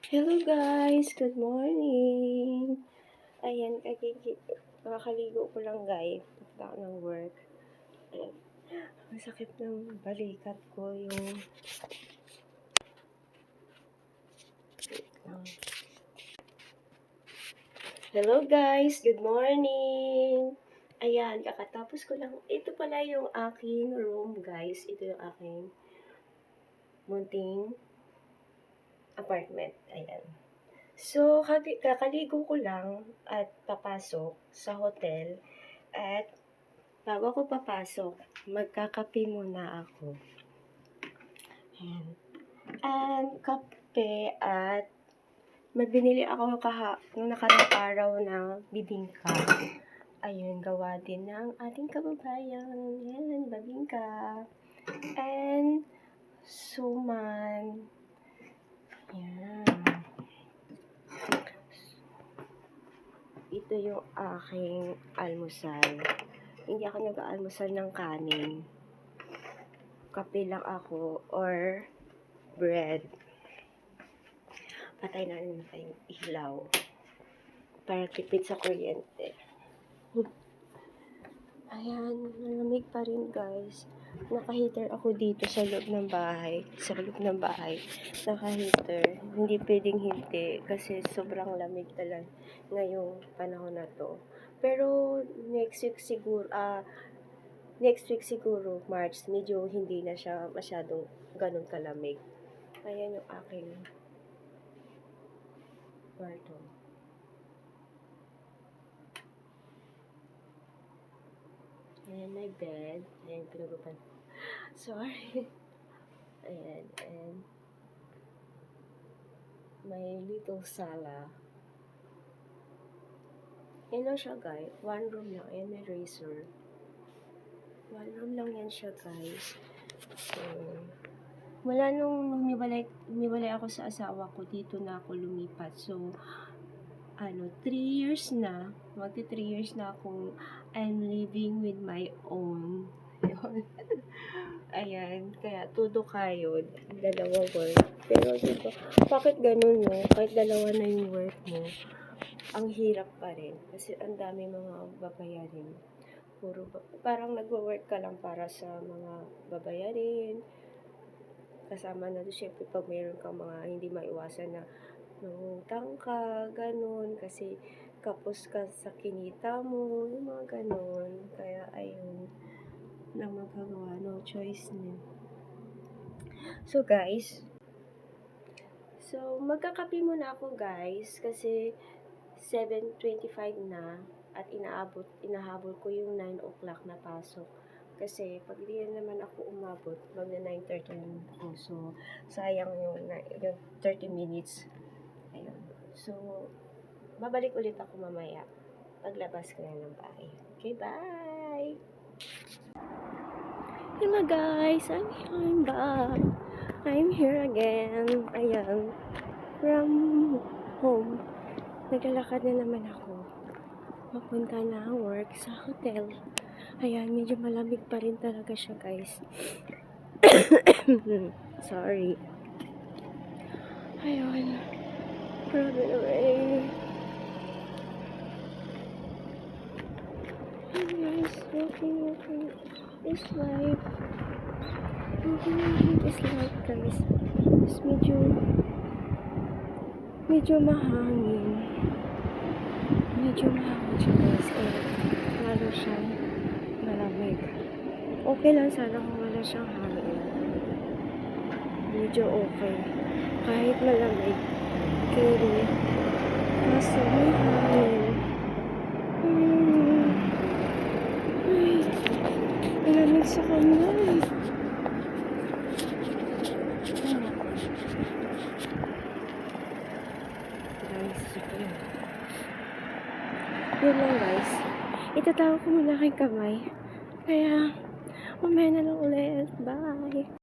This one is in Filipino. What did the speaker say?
Hello guys, good morning. Ayan, kakaligo ko lang guys. Punta ako ng work. Ayan. Ang sakit ng balikat ko yung... Hello guys, good morning. Ayan, kakatapos ko lang. Ito pala yung aking room guys. Ito yung aking munting apartment. Ayan. So, kakaligo ko lang at papasok sa hotel. At bago ako papasok, magkakape muna ako. Ayan. And kape at magbinili ako nung nakarang araw ng bibingka. Ayun, gawa din ng ating kababayan. Ayan, bibingka. And suman. Ayan. Ito yung aking almusal. Hindi ako nag-aalmusal ng kanin. Kape lang ako or bread. Patay na rin tayong ilaw para tipid sa kuryente. Ayan, malamig pa rin guys. Naka-heater ako dito sa loob ng bahay. Naka-heater. Hindi pwedeng hindi kasi sobrang lamig talaga ngayong panahon na to. Pero next week siguro, March, medyo hindi na siya masyadong ganun kalamig. Ayan yung aking kwarto. Ayan, my bed. Ayan, pinugupan. Sorry. Ayan, and my little sala. Yan lang siya, guys. One room lang. Ayan, may razor. One room lang yan siya, guys. So, wala nung humiwalay ako sa asawa ko, dito na ako lumipat. So, 3 years na. Magti 3 years na akong I'm living with my own. Ayan, kaya todo kayo, dalawa work. Pero dito, bakit ganun no? Kahit dalawa na yung work mo, ang hirap pa rin. Kasi ang dami mga babayarin. Parang nagwo-work ka lang para sa mga babayarin. Kasama na doon, syempre pag mayroon kang mga hindi maiwasan na nangutang ka, ganun. Kasi kapos ka sa kinita mo, yung mga ganun. Kaya ayun, lang magagawa, no choice na. So guys, magkakape muna ako guys kasi 7:25 na at inahabol ko yung 9 o'clock na pasok. Kasi pag di naman ako umabot, magna 9:30 naman ako. So, sayang yung 30 minutes. Ayun. So, babalik ulit ako mamaya paglabas ko na ng bahay. Okay, bye! Hello guys, I'm back. I'm here again. Ayan. From home. Naglalakad na naman ako. Mapunta na ang work sa hotel. Ayan, medyo malamig pa rin talaga siya guys. Sorry. Ayun. Grabe naman. Hey guys, walking is life. Walking is life guys. Is medyo mahangin. Medyo mahangin siya guys. Lalo siyang malamig. Okay lang sana kung wala siyang hangin. Medyo okay. Kahit malamig. Kaya kaso may hangin. Ay, malamig sa kanya. Yun lang guys. Itatawa ko muna aking kamay. Kaya, mamaya na lang ulit. Bye!